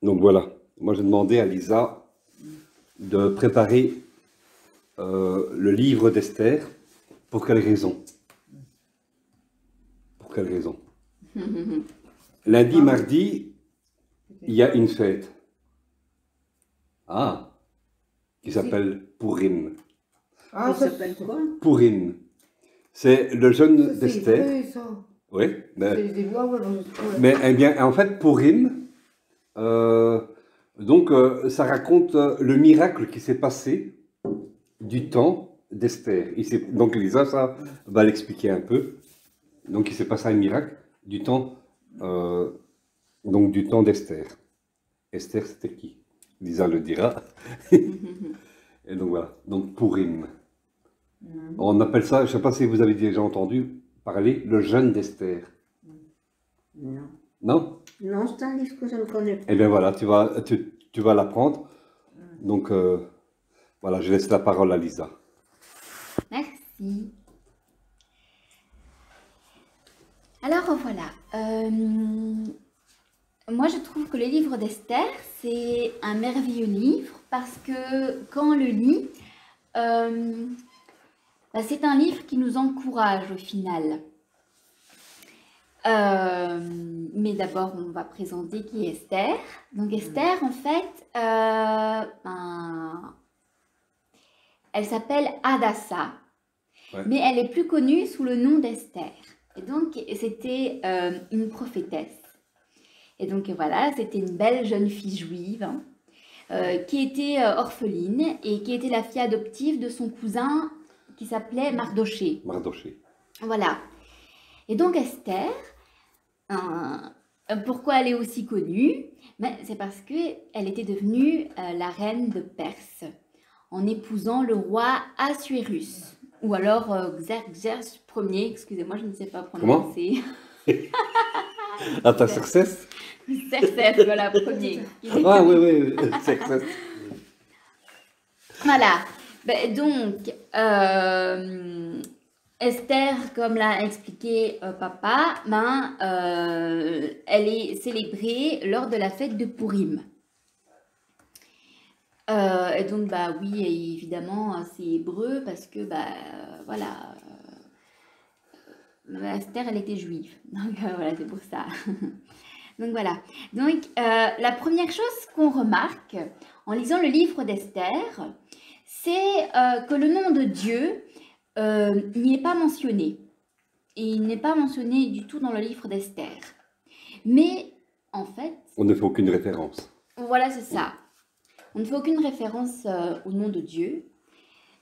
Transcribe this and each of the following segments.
Donc voilà, moi j'ai demandé à Lisa de préparer le livre d'Esther. Pour quelle raison? Pour quelle raison? Lundi, mardi, il y a une fête. Ah, qui s'appelle Purim. Ah, ça s'appelle quoi? Purim. C'est le jeûne d'Esther. C'est vrai, ça. Oui, C'est des voix, ouais, ouais. mais eh bien, en fait, Purim, ça raconte le miracle qui s'est passé du temps d'Esther. Donc Lisa, ça va l'expliquer un peu. Donc il s'est passé un miracle du temps, du temps d'Esther. Esther, c'était qui? Lisa le dira. Et donc voilà, donc Purim. On appelle ça, je ne sais pas si vous avez déjà entendu parler, le jeûne d'Esther. Non. Non? Non, c'est un livre que je ne connais pas. Eh bien voilà, tu vas l'apprendre. Donc voilà, je laisse la parole à Lisa. Merci. Alors voilà, moi je trouve que le livre d'Esther, c'est un merveilleux livre parce que quand on le lit, c'est un livre qui nous encourage au final. Mais d'abord, on va présenter qui est Esther. Donc Esther, en fait, elle s'appelle Hadassah, Ouais. mais elle est plus connue sous le nom d'Esther. Et donc, c'était une prophétesse. Et donc, voilà, c'était une belle jeune fille juive qui était orpheline et qui était la fille adoptive de son cousin qui s'appelait Mardoché. Mardoché. Voilà. Et donc, Esther, pourquoi elle est aussi connue? C'est parce qu'elle était devenue la reine de Perse en épousant le roi Assuérus. Ou alors Xerxès Ier, excusez-moi, je ne sais pas prononcer. Xerxès? Xerxès, voilà, premier. Ah oui, Xerxès. Voilà. Donc, Esther, comme l'a expliqué papa, elle est célébrée lors de la fête de Purim. Et donc, oui, évidemment, c'est hébreu parce que, voilà, Esther, elle était juive. Donc, voilà, c'est pour ça. Donc, voilà. Donc, la première chose qu'on remarque en lisant le livre d'Esther, c'est que le nom de Dieu n'y est pas mentionné. Et il n'est pas mentionné du tout dans le livre d'Esther. Mais, en fait... On ne fait aucune référence. Voilà, c'est ça. On ne fait aucune référence au nom de Dieu.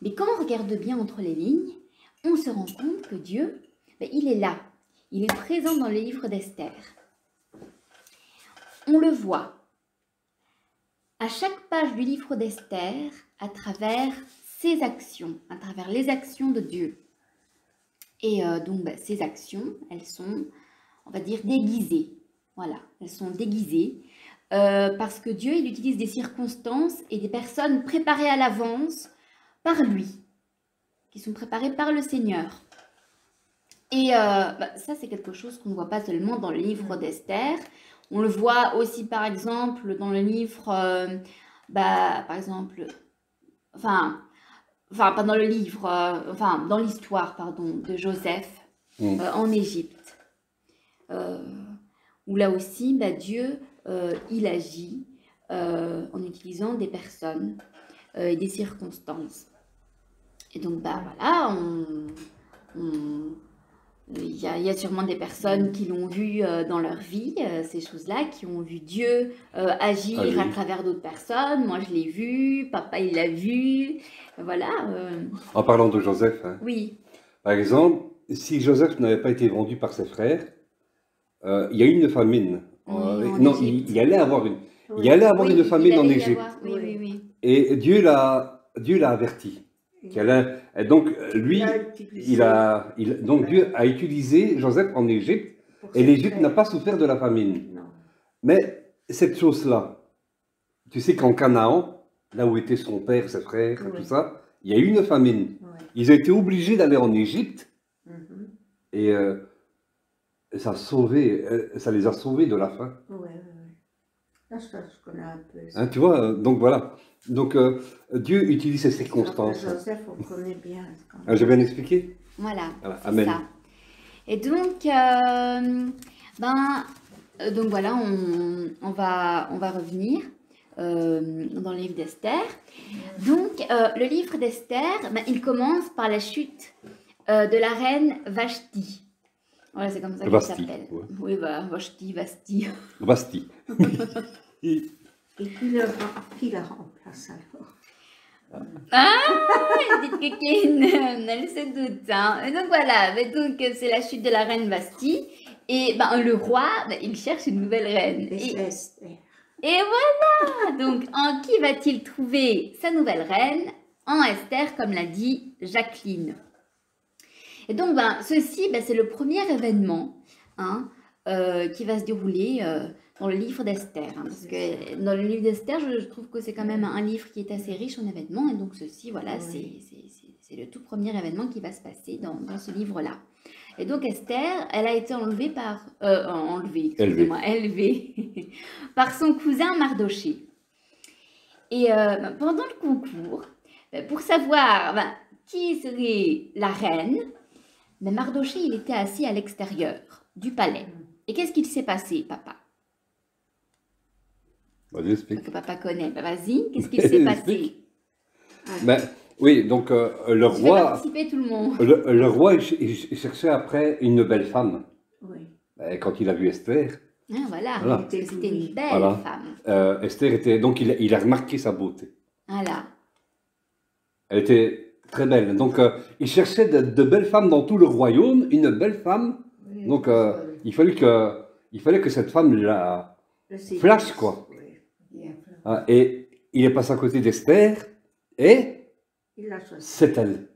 Mais quand on regarde bien entre les lignes, on se rend compte que Dieu, il est là. Il est présent dans le livre d'Esther. On le voit à chaque page du livre d'Esther à travers ses actions, à travers les actions de Dieu. Et ces actions, elles sont, on va dire, déguisées. Voilà, elles sont déguisées. Parce que Dieu, il utilise des circonstances et des personnes préparées à l'avance par lui, qui sont préparées par le Seigneur. Et ça, c'est quelque chose qu'on ne voit pas seulement dans le livre d'Esther. On le voit aussi, par exemple, dans le livre, par exemple, pas dans le livre, dans l'histoire, pardon, de Joseph en Égypte. Où là aussi, Dieu, il agit en utilisant des personnes et des circonstances. Et donc, voilà, il y a sûrement des personnes qui l'ont vu dans leur vie, ces choses-là, qui ont vu Dieu agir à travers d'autres personnes. Moi, je l'ai vu, papa, il l'a vu, voilà. En parlant de Joseph, hein, oui. Par exemple, si Joseph n'avait pas été vendu par ses frères, il y a eu une famine. Il y allait avoir une, il y allait avoir une famine en Égypte. Oui. Et Dieu l'a averti. Et donc lui, donc Dieu a utilisé Joseph en Égypte, et l'Égypte n'a pas souffert de la famine. Non. Mais cette chose-là, tu sais qu'en Canaan, là où étaient son père, ses frères, tout ça, il y a eu une famine. Ils ont été obligés d'aller en Égypte, et ça les a sauvés de la faim. Ça, je connais un peu. Hein, tu vois, donc voilà. Donc Dieu utilise ces circonstances. Joseph, on connaît bien. Ah, j'ai bien expliqué? Voilà, Voilà, c'est amen. ça. Et donc, donc voilà, on va revenir dans le livre d'Esther. Donc, le livre d'Esther, il commence par la chute de la reine Vashti. Voilà, c'est comme ça qu'elle Vasti, s'appelle. ouais. Oui, bah, Vashti. Vasti. Et qui la remplace alors? Ah, une petite coquine, elle se doute. Hein. Et donc voilà, mais donc c'est la chute de la reine Vasti. Et le roi, il cherche une nouvelle reine. Et Esther. Et voilà. Donc en qui va-t-il trouver sa nouvelle reine? En Esther, comme l'a dit Jacqueline. Et donc ceci, c'est le premier événement hein, qui va se dérouler dans le livre d'Esther. Hein, parce que dans le livre d'Esther, je trouve que c'est quand même un livre qui est assez riche en événements. Et donc ceci, voilà, c'est le tout premier événement qui va se passer dans ce livre-là. Et donc Esther, elle a été élevée par son cousin Mardoché. Et pendant le concours, pour savoir qui serait la reine, Mardoché, il était assis à l'extérieur du palais. Et qu'est-ce qu'il s'est passé, papa? Vas-y, explique. Que papa connaît. Vas-y, qu'est-ce qu'il s'est passé? Oui, donc le Je fais roi... participer tout le monde. Le roi, il cherchait après une belle femme. Oui. Et quand il a vu Esther, Ah, voilà, Voilà. parce que c'était une belle Voilà. femme. Esther était... Donc il a remarqué sa beauté. Voilà. Elle était très belle. Donc il cherchait de belles femmes dans tout le royaume, une belle femme. Oui, Donc il fallait que cette femme la flash, quoi. Oui. Ah, et il est passé à côté d'Esther et Il l'a choisi. c'est elle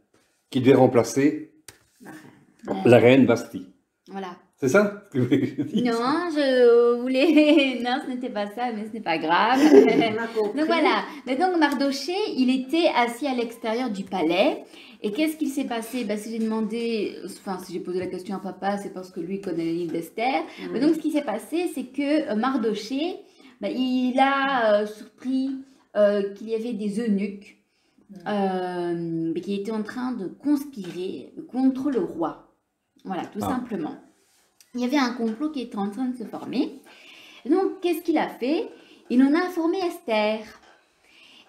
qui devait remplacer La reine. la reine Vasti. Voilà. C'est ça ce que je dis? Non, je voulais... Non, ce n'était pas ça, mais ce n'est pas grave. On a compris. Donc voilà, mais donc Mardoché, il était assis à l'extérieur du palais. Et qu'est-ce qu'il s'est passé? Si j'ai demandé, si j'ai posé la question à papa, c'est parce que lui connaît le livre d'Esther. Mais donc ce qui s'est passé, c'est que Mardoché, il a surpris qu'il y avait des eunuques qui étaient en train de conspirer contre le roi. Voilà, tout simplement. Il y avait un complot qui était en train de se former. Donc, qu'est-ce qu'il a fait? Il en a informé Esther.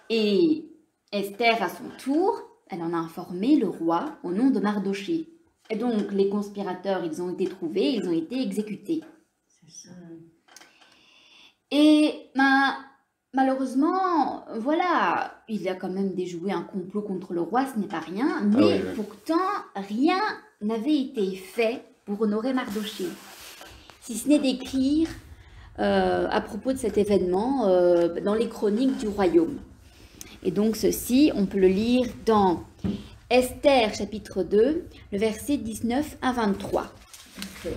Et Esther, à son tour, elle en a informé le roi au nom de Mardoché. Et donc, les conspirateurs, ils ont été trouvés, ils ont été exécutés. C'est ça. Et malheureusement, voilà, il a quand même déjoué un complot contre le roi, ce n'est pas rien. Mais pourtant, rien n'avait été fait pour honorer Mardoché, si ce n'est d'écrire à propos de cet événement dans les chroniques du royaume. Et donc ceci, on peut le lire dans Esther chapitre 2, le verset 19 à 23. Okay.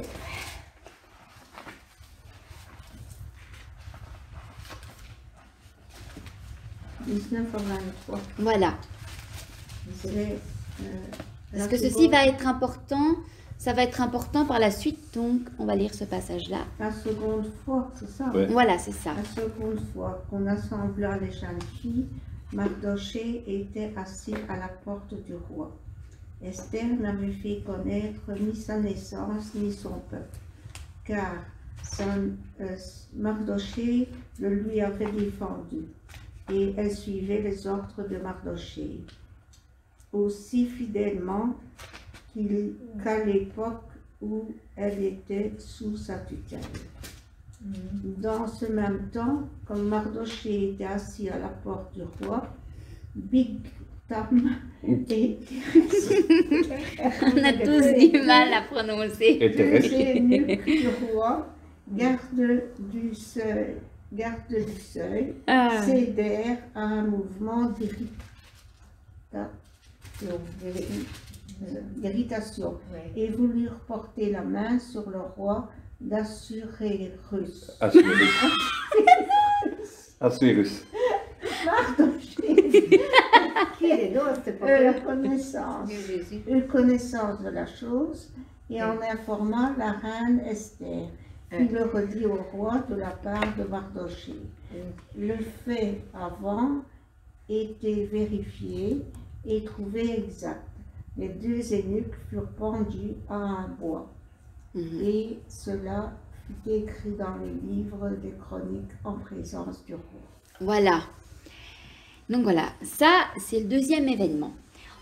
Voilà. Parce que ceci va être important, ça va être important par la suite, donc on va lire ce passage-là. La seconde fois, c'est ça? Ouais. Voilà, c'est ça. La seconde fois qu'on assembla les jeunes filles, Mardoché était assis à la porte du roi. Esther n'avait fait connaître ni sa naissance ni son peuple, car Mardoché le lui avait défendu, et elle suivait les ordres de Mardoché, aussi fidèlement qu'à l'époque où elle était sous sa tutelle. Dans ce même temps, comme Mardoché était assis à la porte du roi, Bigtam et On a tous du mal à prononcer. l'eunuque du roi, garde du seuil, cédèrent à un mouvement d'irritation et voulurent porter la main sur le roi d'Assuérus. Assuérus. Mardoché, qui eut connaissance de la chose et en informa la reine Esther, puis le redit au roi de la part de Mardoché. Le fait avant était vérifié et trouvé exact. Les deux eunuques furent pendus à un bois. Et cela fut écrit dans les livres des chroniques en présence du roi. Voilà. Donc voilà, ça c'est le deuxième événement.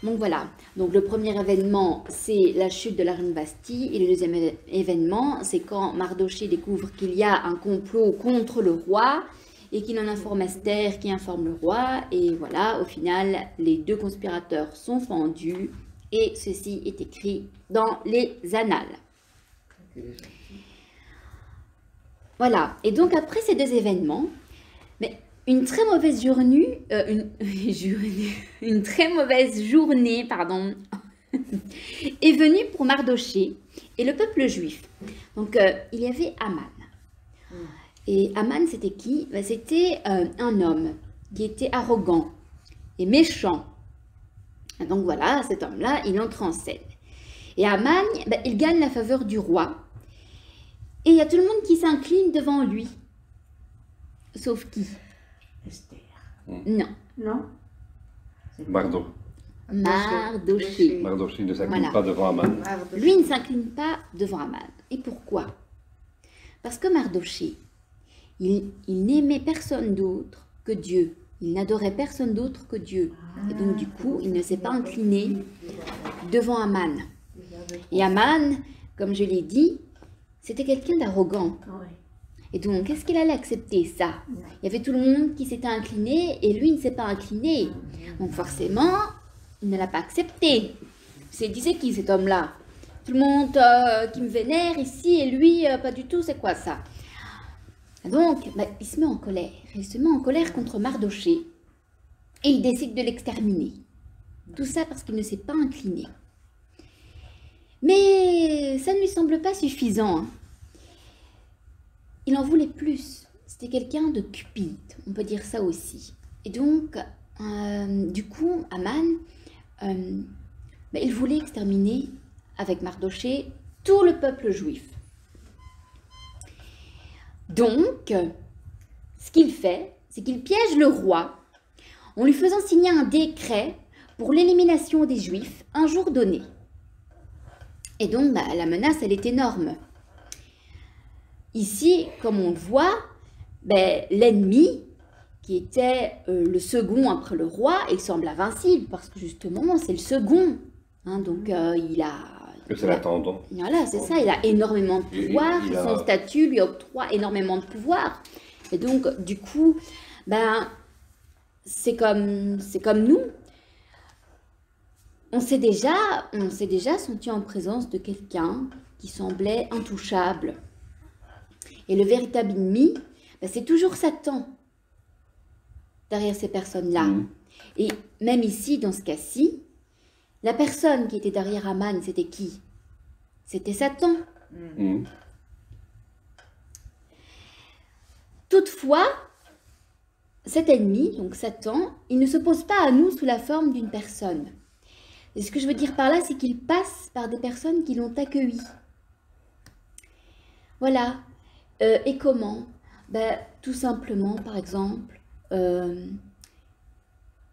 Donc voilà, donc le premier événement c'est la chute de la reine Vasti et le deuxième événement c'est quand Mardoché découvre qu'il y a un complot contre le roi et qu'il en informe Esther qui informe le roi et voilà, au final les deux conspirateurs sont pendus et ceci est écrit dans les annales. Voilà, et donc après ces deux événements, mais une très mauvaise journée, une très mauvaise journée, pardon, est venue pour Mardoché et le peuple juif. Donc il y avait Aman. Et Aman, c'était qui? C'était un homme qui était arrogant et méchant. Donc voilà, cet homme-là, il entre en scène. Et Aman, il gagne la faveur du roi. Et il y a tout le monde qui s'incline devant lui. Sauf qui? Esther. Non. Non? Mardoché. Mardoché ne s'incline Voilà. pas devant Aman. Lui ne s'incline pas devant Aman. Et pourquoi? Parce que Mardoché, il n'aimait personne d'autre que Dieu. Il n'adorait personne d'autre que Dieu. Et donc du coup, il ne s'est pas incliné devant Aman. Et Aman, comme je l'ai dit, c'était quelqu'un d'arrogant. Oui. Et donc, est-ce qu'il allait accepter ça? Il y avait tout le monde qui s'était incliné et lui ne s'est pas incliné. Donc forcément, il ne l'a pas accepté. Il s'est dit, c'est qui cet homme-là? Tout le monde qui me vénère ici et lui, pas du tout, c'est quoi ça? Donc, il se met en colère. Il se met en colère contre Mardoché et il décide de l'exterminer. Tout ça parce qu'il ne s'est pas incliné. Mais ça ne lui semble pas suffisant. Il en voulait plus. C'était quelqu'un de cupide, on peut dire ça aussi. Et donc, du coup, Aman, il voulait exterminer avec Mardoché tout le peuple juif. Donc, ce qu'il fait, c'est qu'il piège le roi en lui faisant signer un décret pour l'élimination des Juifs un jour donné. Et donc, la menace, elle est énorme. Ici, comme on le voit, l'ennemi, qui était le second après le roi, il semble invincible, parce que justement, c'est le second. Hein, donc, C'est l'attendant. Voilà, c'est ça, il a énormément de pouvoir, son statut lui octroie énormément de pouvoir. Et donc, du coup, c'est comme nous. On s'est déjà senti en présence de quelqu'un qui semblait intouchable. Et le véritable ennemi, c'est toujours Satan derrière ces personnes-là. Et même ici, dans ce cas-ci, la personne qui était derrière Aman, c'était qui? C'était Satan. Toutefois, cet ennemi, donc Satan, il ne s'oppose pas à nous sous la forme d'une personne. Et ce que je veux dire par là, c'est qu'il passe par des personnes qui l'ont accueilli. Voilà. Et comment? Tout simplement, par exemple,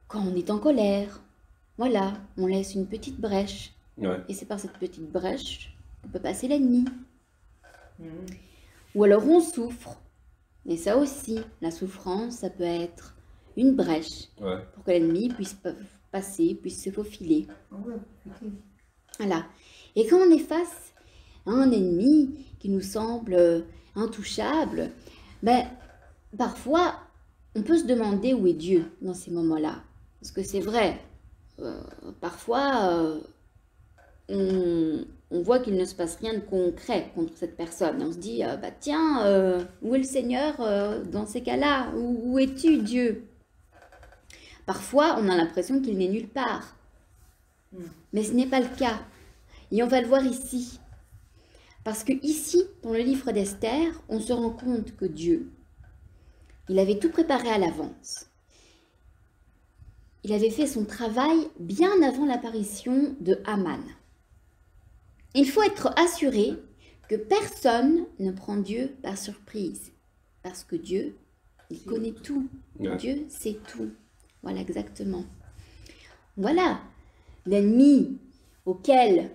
quand on est en colère, voilà, on laisse une petite brèche. Ouais. Et c'est par cette petite brèche qu'on peut passer l'ennemi. Ou alors on souffre. Et ça aussi, la souffrance, ça peut être une brèche pour que l'ennemi puisse passer, puisse se faufiler. Voilà. Et quand on est face à un ennemi qui nous semble intouchable, parfois, on peut se demander où est Dieu dans ces moments-là. Parce que c'est vrai, parfois, on voit qu'il ne se passe rien de concret contre cette personne. Et on se dit, tiens, où est le Seigneur dans ces cas-là? Où es-tu, Dieu? Parfois, on a l'impression qu'il n'est nulle part. Mais ce n'est pas le cas. Et on va le voir ici. Parce que ici, dans le livre d'Esther, on se rend compte que Dieu, il avait tout préparé à l'avance. Il avait fait son travail bien avant l'apparition de Haman. Il faut être assuré que personne ne prend Dieu par surprise. Parce que Dieu, il connaît tout. Ouais. Dieu sait tout. Voilà, exactement. Voilà, l'ennemi auquel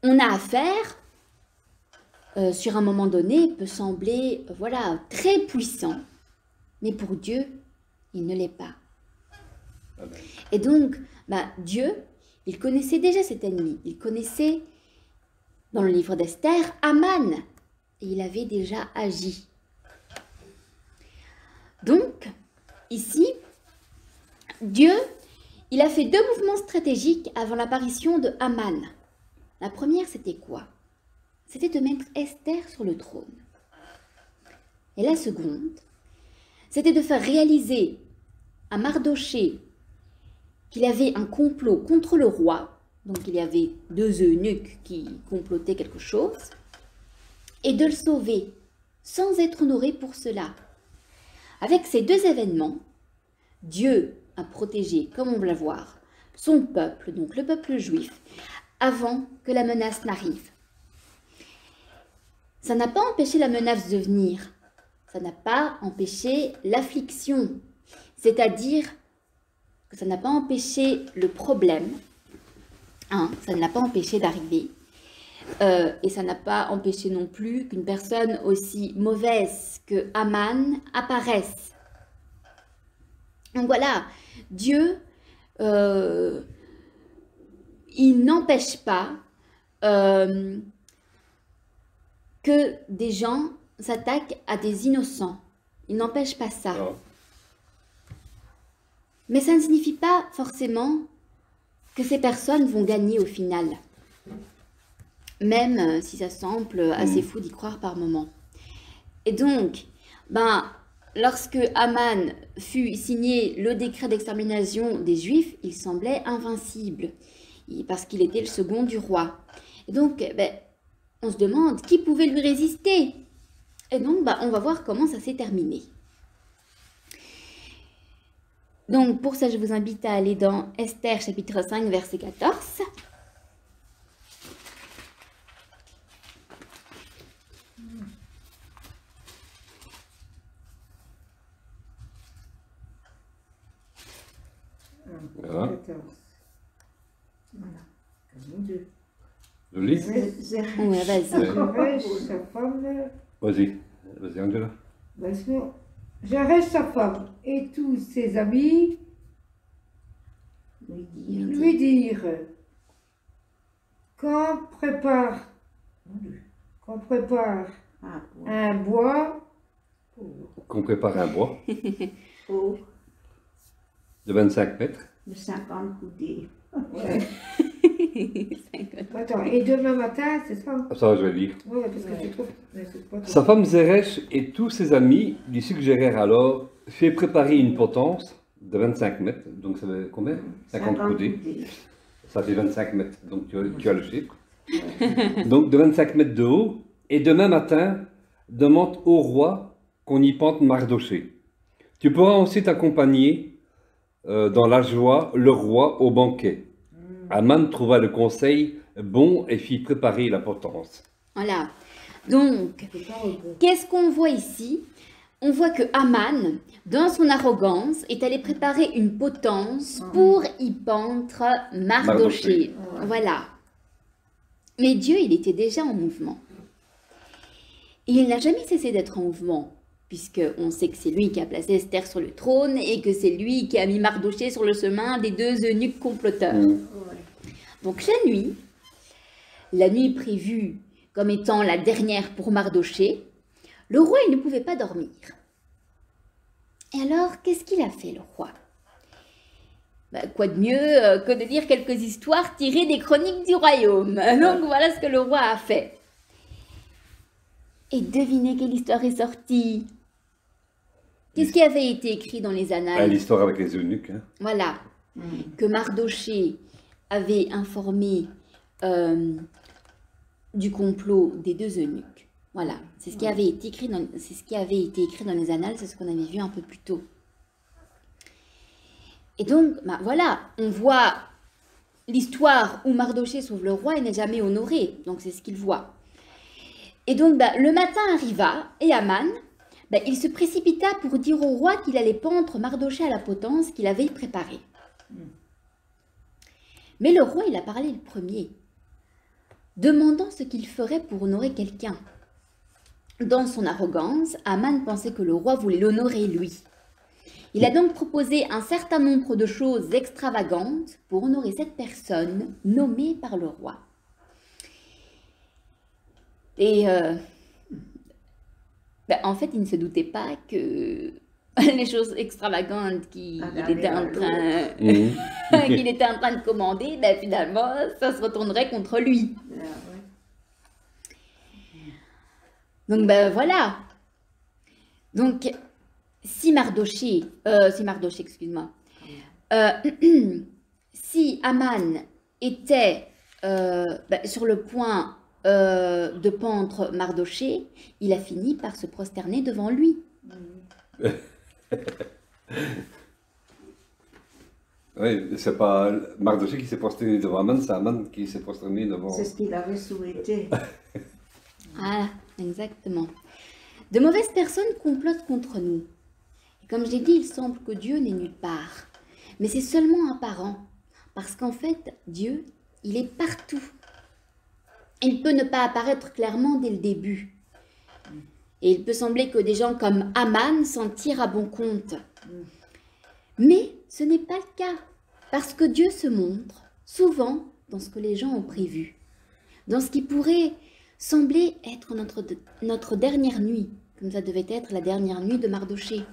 on a affaire, sur un moment donné, peut sembler, voilà, très puissant. Mais pour Dieu, il ne l'est pas. Amen. Et donc, Dieu, il connaissait déjà cet ennemi. Il connaissait, dans le livre d'Esther, Aman. Et il avait déjà agi. Donc, ici, Dieu, il a fait 2 mouvements stratégiques avant l'apparition de Aman. La première, c'était quoi? C'était de mettre Esther sur le trône. Et la seconde, c'était de faire réaliser à Mardochée qu'il y avait un complot contre le roi. Donc, il y avait 2 eunuques qui complotaient quelque chose. Et de le sauver, sans être honoré pour cela. Avec ces 2 événements, Dieu a protégé, comme on va le voir, son peuple, donc le peuple juif, avant que la menace n'arrive. Ça n'a pas empêché la menace de venir. Ça n'a pas empêché l'affliction. C'est-à-dire que ça n'a pas empêché le problème. Ça ne l'a pas empêché d'arriver. Et ça n'a pas empêché non plus qu'une personne aussi mauvaise que Aman apparaisse. Donc voilà, Dieu, il n'empêche pas que des gens s'attaquent à des innocents. Il n'empêche pas ça. Non. Mais ça ne signifie pas forcément que ces personnes vont gagner au final. Même si ça semble assez fou d'y croire par moment. Et donc, lorsque Aman fut signé le décret d'extermination des Juifs, il semblait invincible, parce qu'il était le second du roi. Et donc, on se demande qui pouvait lui résister. Et donc, on va voir comment ça s'est terminé. Donc, pour ça, je vous invite à aller dans Esther, chapitre 5, verset 14. Voilà. 14. Voilà. Mon Dieu. Je lis? Ouais, vas-y. J'arrête sa femme, Vas-y Angela. parce que j'arrête sa femme et tous ses amis lui dire qu'on prépare Ah, bon. un bois Qu'on prépare un bois Oh, de 25 mètres. de 50 coudées. ouais. Attends, et demain matin, c'est ça? Ça, je vais lire. Oui, parce que tu trouves. Mais c'est pas Sa femme Zeresh et tous ses amis lui suggérèrent alors fait préparer une potence de 25 mètres. Donc ça fait combien? 50 coudées. Ça fait 25 mètres. Donc tu as le chiffre. Donc de 25 mètres de haut. Et demain matin, demande au roi qu'on y pente Mardochée. Tu pourras ensuite accompagner dans la joie le roi au banquet. Aman trouva le conseil bon et fit préparer la potence. Voilà. Donc, C'est pas heureux. qu'est-ce qu'on voit ici? On voit que Aman, dans son arrogance, est allé préparer une potence pour y pendre Mardochée. Voilà. Mais Dieu, il était déjà en mouvement. Et il n'a jamais cessé d'être en mouvement, puisqu'on sait que c'est lui qui a placé Esther sur le trône et que c'est lui qui a mis Mardochée sur le chemin des 2 eunuques comploteurs. Donc la nuit prévue comme étant la dernière pour Mardochée, le roi il ne pouvait pas dormir. Et alors, qu'est-ce qu'il a fait le roi? Quoi de mieux que de lire quelques histoires tirées des chroniques du royaume. Donc voilà ce que le roi a fait. Et devinez quelle histoire est sortie. Qu'est-ce qui avait été écrit dans les annales? L'histoire avec les eunuques. Hein. Voilà, que Mardochée avait informé du complot des 2 eunuques. Voilà, c'est ce qui avait été écrit dans, c'est ce qui avait été écrit dans les annales, c'est ce qu'on avait vu un peu plus tôt. Et donc, voilà, on voit l'histoire où Mardochée sauve le roi et n'est jamais honoré. Donc c'est ce qu'il voit. Et donc, le matin arriva, et Aman, il se précipita pour dire au roi qu'il allait pendre Mardochée à la potence qu'il avait préparée. Mais le roi, il a parlé le premier, demandant ce qu'il ferait pour honorer quelqu'un. Dans son arrogance, Aman pensait que le roi voulait l'honorer lui. Il a donc proposé un certain nombre de choses extravagantes pour honorer cette personne nommée par le roi. Et en fait, il ne se doutait pas que les choses extravagantes qu'il était en train de commander, finalement, ça se retournerait contre lui. Donc, voilà. Donc, si Mardochée, excuse-moi, si Aman était sur le point de pendre Mardochée, il a fini par se prosterner devant lui. Oui, c'est pas Mardochée qui s'est prosterné devant Aman, c'est Aman qui s'est prosterné devant... C'est ce qu'il avait souhaité. Ah, exactement. De mauvaises personnes complotent contre nous. Et comme je l'ai dit, il semble que Dieu n'est nulle part. Mais c'est seulement apparent. Parce qu'en fait, Dieu, il est partout. Il peut ne pas apparaître clairement dès le début. Et il peut sembler que des gens comme Aman s'en tirent à bon compte. Mais ce n'est pas le cas. Parce que Dieu se montre souvent dans ce que les gens ont prévu. Dans ce qui pourrait sembler être notre dernière nuit, comme ça devait être la dernière nuit de Mardochée.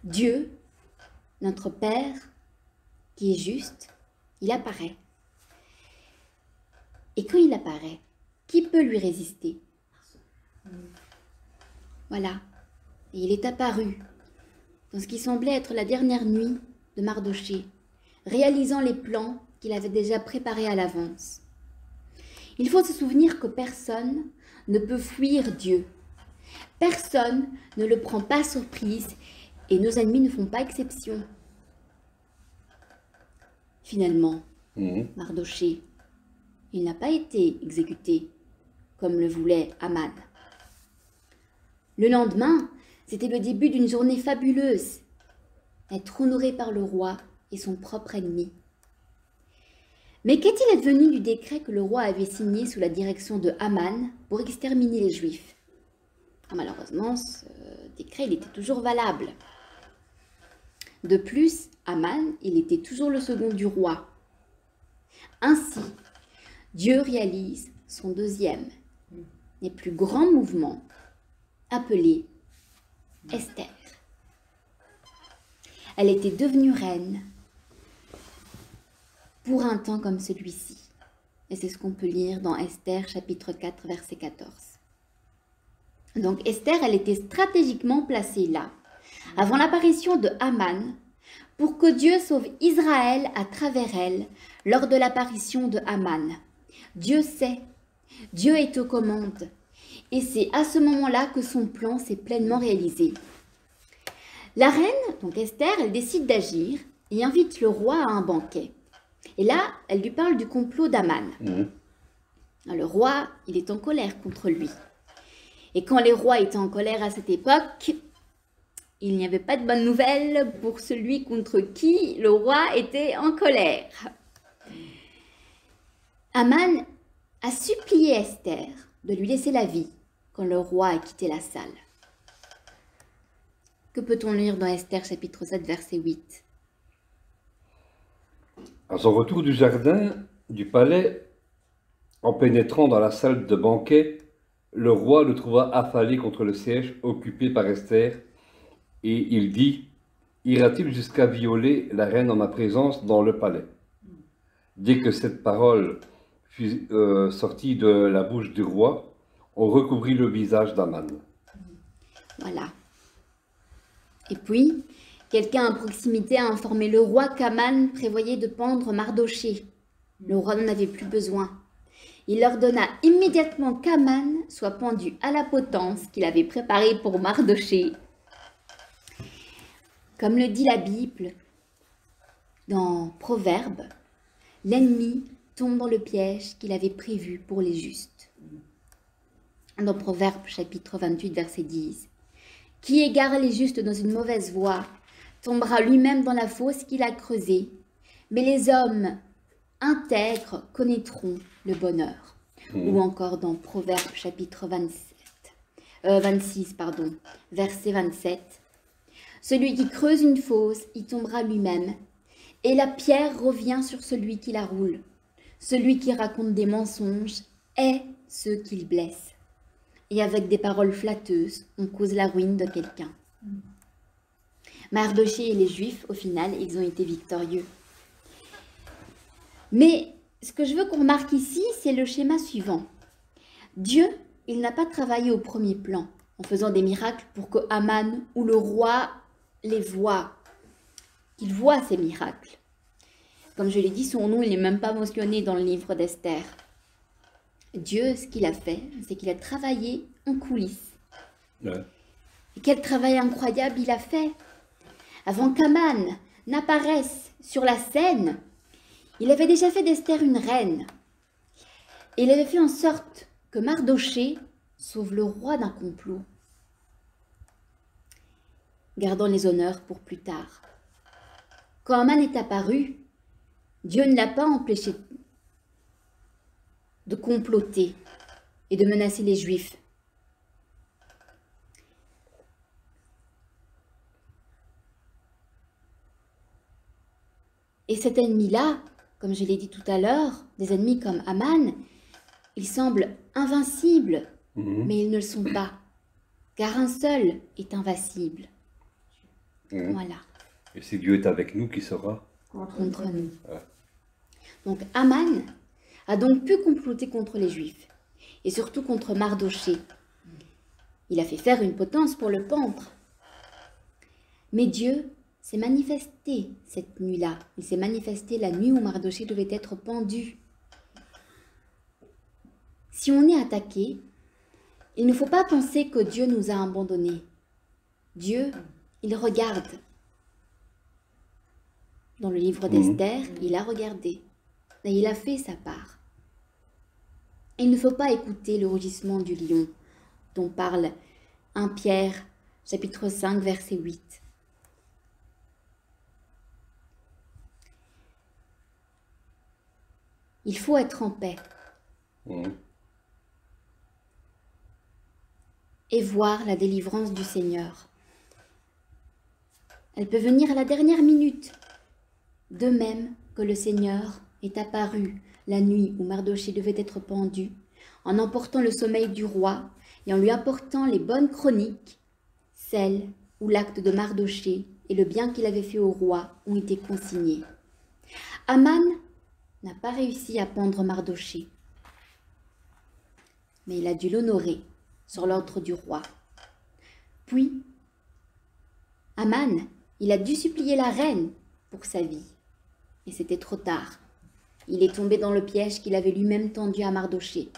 Dieu, notre Père, qui est juste, il apparaît. Et quand il apparaît, qui peut lui résister? Voilà. Et il est apparu dans ce qui semblait être la dernière nuit de Mardochée, réalisant les plans qu'il avait déjà préparés à l'avance. Il faut se souvenir que personne ne peut fuir Dieu. Personne ne le prend pas surprise et nos ennemis ne font pas exception. Finalement, Mardochée, il n'a pas été exécuté comme le voulait Aman. Le lendemain, c'était le début d'une journée fabuleuse. Être honoré par le roi et son propre ennemi. Mais qu'est-il advenu du décret que le roi avait signé sous la direction de Aman pour exterminer les Juifs? Malheureusement, ce décret il était toujours valable. De plus, Aman, il était toujours le second du roi. Ainsi, Dieu réalise son deuxième et plus grand mouvement, appelé Esther. Elle était devenue reine pour un temps comme celui-ci. Et c'est ce qu'on peut lire dans Esther chapitre 4 verset 14. Donc Esther, elle était stratégiquement placée là, avant l'apparition de Aman, pour que Dieu sauve Israël à travers elle lors de l'apparition de Aman. Dieu sait, Dieu est aux commandes, et c'est à ce moment-là que son plan s'est pleinement réalisé. La reine, donc Esther, elle décide d'agir et invite le roi à un banquet. Et là, elle lui parle du complot d'Aman. Le roi, il est en colère contre lui. Et quand les rois étaient en colère à cette époque, il n'y avait pas de bonnes nouvelles pour celui contre qui le roi était en colère. Aman a supplié Esther de lui laisser la vie quand le roi a quitté la salle. Que peut-on lire dans Esther chapitre 7 verset 8? À son retour du jardin du palais, en pénétrant dans la salle de banquet, le roi le trouva affalé contre le siège occupé par Esther, et il dit: « Ira-t-il jusqu'à violer la reine en ma présence dans le palais ?» Dès que cette parole fut sortie de la bouche du roi, on recouvrit le visage d'Aman. Voilà. Et puis, quelqu'un à proximité a informé le roi qu'Aman prévoyait de pendre Mardochée. Le roi n'en avait plus besoin. Il ordonna immédiatement qu'Aman soit pendu à la potence qu'il avait préparée pour Mardochée. Comme le dit la Bible, dans Proverbes, l'ennemi tombe dans le piège qu'il avait prévu pour les justes. dans Proverbes chapitre 28, verset 10. Qui égare les justes dans une mauvaise voie tombera lui-même dans la fosse qu'il a creusée, mais les hommes intègres connaîtront le bonheur. Ou encore dans Proverbes chapitre 26, verset 27. Celui qui creuse une fosse y tombera lui-même, et la pierre revient sur celui qui la roule. Celui qui raconte des mensonges est ceux qu'il blesse. Et avec des paroles flatteuses, on cause la ruine de quelqu'un. Mardochée et les Juifs, au final, ils ont été victorieux. Mais ce que je veux qu'on remarque ici, c'est le schéma suivant. Dieu, il n'a pas travaillé au premier plan, en faisant des miracles pour que Haman ou le roi les voit, qu'il voit ces miracles. Comme je l'ai dit, son nom, il n'est même pas mentionné dans le livre d'Esther. Dieu, ce qu'il a fait, c'est qu'il a travaillé en coulisses. Ouais. Et quel travail incroyable il a fait! Avant qu'Haman n'apparaisse sur la scène, il avait déjà fait d'Esther une reine. Et il avait fait en sorte que Mardochée sauve le roi d'un complot. Gardons les honneurs pour plus tard. Quand Haman est apparu, Dieu ne l'a pas empêché de comploter et de menacer les Juifs. Et cet ennemi-là, comme je l'ai dit tout à l'heure, des ennemis comme Haman, ils semblent invincibles, mais ils ne le sont pas, car un seul est invincible. Voilà. Et si Dieu est avec nous, qui sera Contre nous. Ouais. Donc Haman a donc pu comploter contre les Juifs, et surtout contre Mardochée. Il a fait faire une potence pour le pendre. Mais Dieu s'est manifesté cette nuit-là. Il s'est manifesté la nuit où Mardochée devait être pendu. Si on est attaqué, il ne faut pas penser que Dieu nous a abandonnés. Dieu, il regarde. Dans le livre d'Esther, il a regardé. Et il a fait sa part. Il ne faut pas écouter le rugissement du lion dont parle 1 Pierre, chapitre 5, verset 8. Il faut être en paix et voir la délivrance du Seigneur. Elle peut venir à la dernière minute, de même que le Seigneur est apparu la nuit où Mardochée devait être pendu, en emportant le sommeil du roi et en lui apportant les bonnes chroniques, celles où l'acte de Mardochée et le bien qu'il avait fait au roi ont été consignés. Haman n'a pas réussi à pendre Mardochée, mais il a dû l'honorer sur l'ordre du roi. Puis, Haman, il a dû supplier la reine pour sa vie, et c'était trop tard. Il est tombé dans le piège qu'il avait lui-même tendu à Mardochée.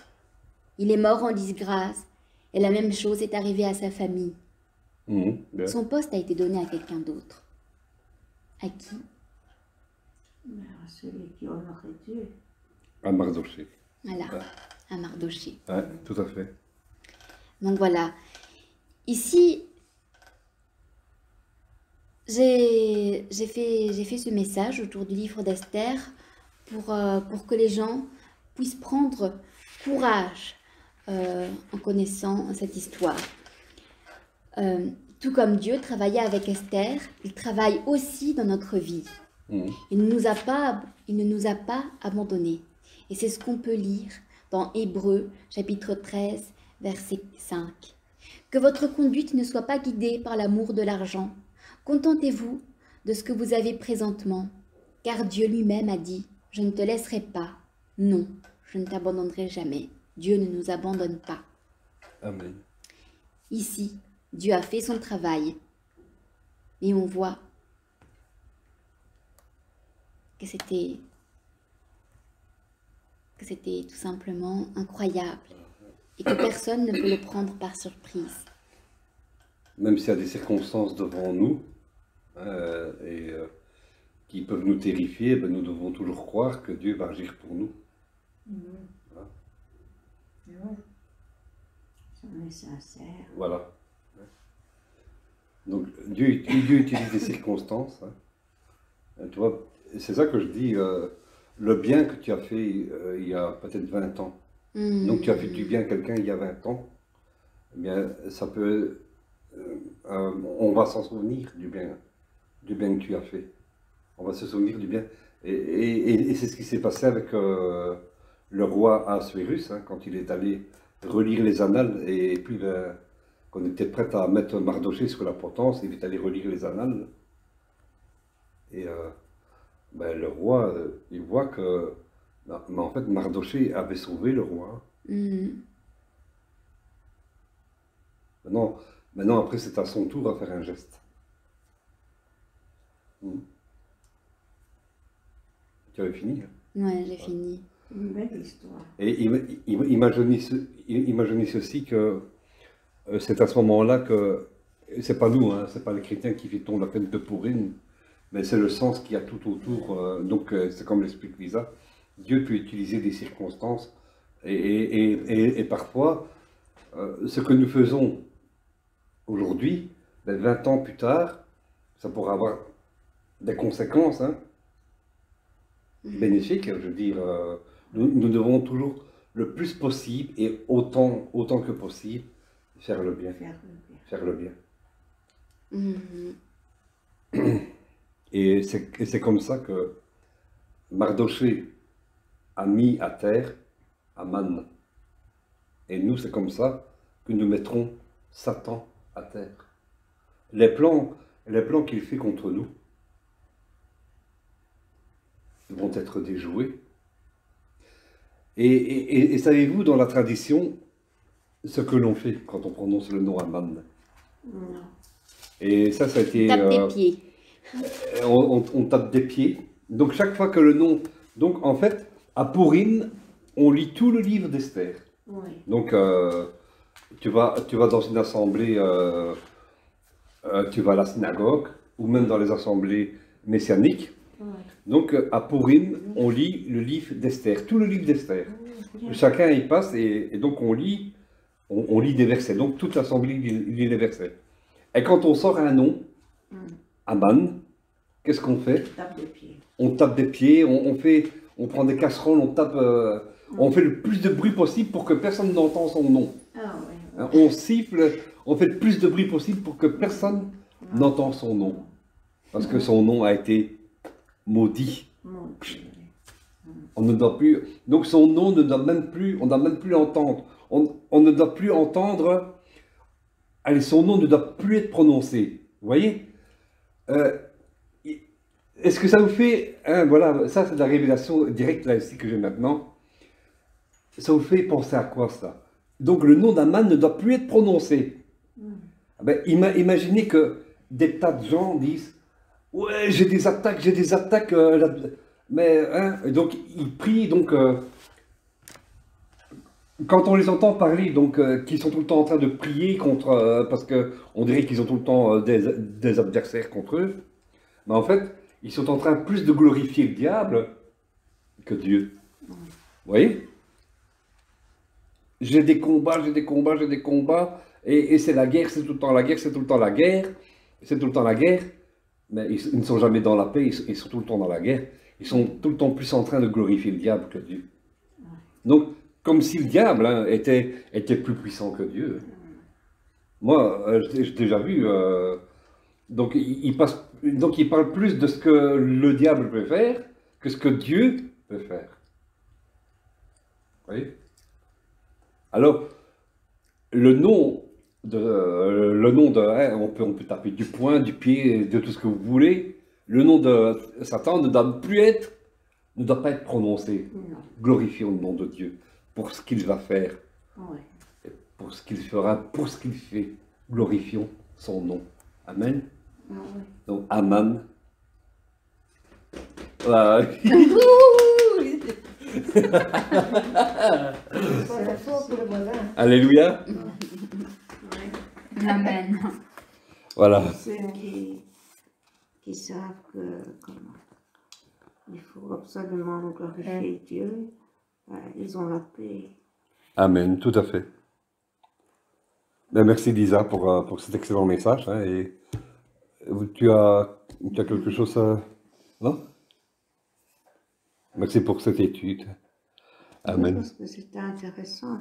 Il est mort en disgrâce, et la même chose est arrivée à sa famille. Son poste a été donné à quelqu'un d'autre. À qui? À celui qui honorait Dieu. À Mardochée. Voilà, à Mardochée. Ouais, tout à fait. Donc voilà. Ici, j'ai fait ce message autour du livre d'Esther pour que les gens puissent prendre courage en connaissant cette histoire. Tout comme Dieu travaillait avec Esther, il travaille aussi dans notre vie. Il ne nous a pas abandonnés. Et c'est ce qu'on peut lire dans Hébreux, chapitre 13, verset 5. Que votre conduite ne soit pas guidée par l'amour de l'argent. Contentez-vous de ce que vous avez présentement, car Dieu lui-même a dit, « Je ne te laisserai pas. Non, je ne t'abandonnerai jamais. » Dieu ne nous abandonne pas. Amen. Ici, Dieu a fait son travail. Et on voit que c'était tout simplement incroyable et que personne ne peut le prendre par surprise. Même s'il y a des circonstances devant nous qui peuvent nous terrifier, ben nous devons toujours croire que Dieu va agir pour nous. Voilà. On est sincère. Voilà. Donc Dieu utilise des circonstances. Hein. Tu vois, c'est ça que je dis, le bien que tu as fait il y a peut-être 20 ans. Donc tu as fait du bien à quelqu'un il y a 20 ans. Eh bien, ça peut... on va s'en souvenir du bien que tu as fait. On va se souvenir du bien. Et c'est ce qui s'est passé avec le roi Ahasverus, hein, quand il est allé relire les annales, et puis qu'on était prêt à mettre Mardochée sur la potence, il est allé relire les annales. Et ben, le roi, il voit que, mais en fait, Mardochée avait sauvé le roi. Maintenant, après, c'est à son tour à faire un geste. Tu avais fini, hein? Ouais, j'ai fini. Une belle histoire. Et imaginez ceci que c'est à ce moment-là que c'est pas nous, hein, c'est pas les chrétiens qui fêtons la fête de Pourim, mais c'est le sens qu'il y a tout autour. Donc c'est comme l'explique Lisa, Dieu peut utiliser des circonstances et parfois ce que nous faisons aujourd'hui, ben, 20 ans plus tard, ça pourra avoir des conséquences, hein, bénéfiques. Je veux dire, nous devons toujours le plus possible et autant que possible faire le bien. Faire le bien. Et c'est comme ça que Mardochée a mis à terre Aman. Et nous, c'est comme ça que nous mettrons Satan à terre. Les plans qu'il fait contre nous vont être déjoués. Et savez-vous, dans la tradition, ce que l'on fait quand on prononce le nom Aman? Non. Et ça a été... Tape des pieds. On tape des pieds. Donc chaque fois que le nom... Donc en fait, à Pourim, on lit tout le livre d'Esther. Oui. Donc tu vas dans une assemblée, tu vas à la synagogue, ou même dans les assemblées messianiques. Oui. Donc à Pourim, on lit le livre d'Esther, tout le livre d'Esther. Chacun y passe et donc on lit des versets. Donc toute l'assemblée lit les versets. Et quand on sort un nom, Aman, qu'est-ce qu'on fait? Tape des pieds. On tape des pieds, on prend des casseroles, on tape, on fait le plus de bruit possible pour que personne n'entende son nom. Ah oui. Hein, on siffle, on fait le plus de bruit possible pour que personne n'entende son nom. Parce que son nom a été maudit. Mon Dieu. On ne doit plus, donc son nom ne doit même plus, on ne doit même plus l'entendre. On ne doit plus entendre, allez, son nom ne doit plus être prononcé. Vous voyez? Est-ce que ça vous fait, hein, voilà, ça c'est la révélation directe là ici que j'ai maintenant. Ça vous fait penser à quoi ça? Donc le nom d'Aman ne doit plus être prononcé. Ben, imaginez que des tas de gens disent, ouais, j'ai des attaques, là, mais hein, donc ils prient, donc quand on les entend parler, donc qu'ils sont tout le temps en train de prier contre, parce que on dirait qu'ils ont tout le temps des adversaires contre eux, mais en fait ils sont en train plus de glorifier le diable que Dieu. Vous voyez? J'ai des combats, et c'est la guerre, c'est tout le temps la guerre, c'est tout le temps la guerre, c'est tout le temps la guerre, mais ils ne sont jamais dans la paix, ils sont tout le temps dans la guerre, ils sont tout le temps plus en train de glorifier le diable que Dieu. Donc, comme si le diable, hein, était plus puissant que Dieu. Moi, j'ai déjà vu, donc il parle plus de ce que le diable peut faire que ce que Dieu peut faire. Vous voyez? Alors, le nom de hein, on peut taper du poing, du pied, de tout ce que vous voulez. Le nom de Satan ne doit pas être prononcé. Non. Glorifions le nom de Dieu pour ce qu'il va faire, Oui. pour ce qu'il fera, pour ce qu'il fait. Glorifions son nom. Amen. Ah oui. Donc, Aman. Voilà. C'est la faute pour le voisin. Alléluia. Oui. Amen. Voilà. Ceux qui savent que comment, il faut absolument glorifier Dieu, ils ont la paix. Amen, tout à fait. Ben, merci Lisa pour cet excellent message. Hein, et tu as quelque chose à... Non? Merci pour cette étude. Amen. Parce que c'était intéressant.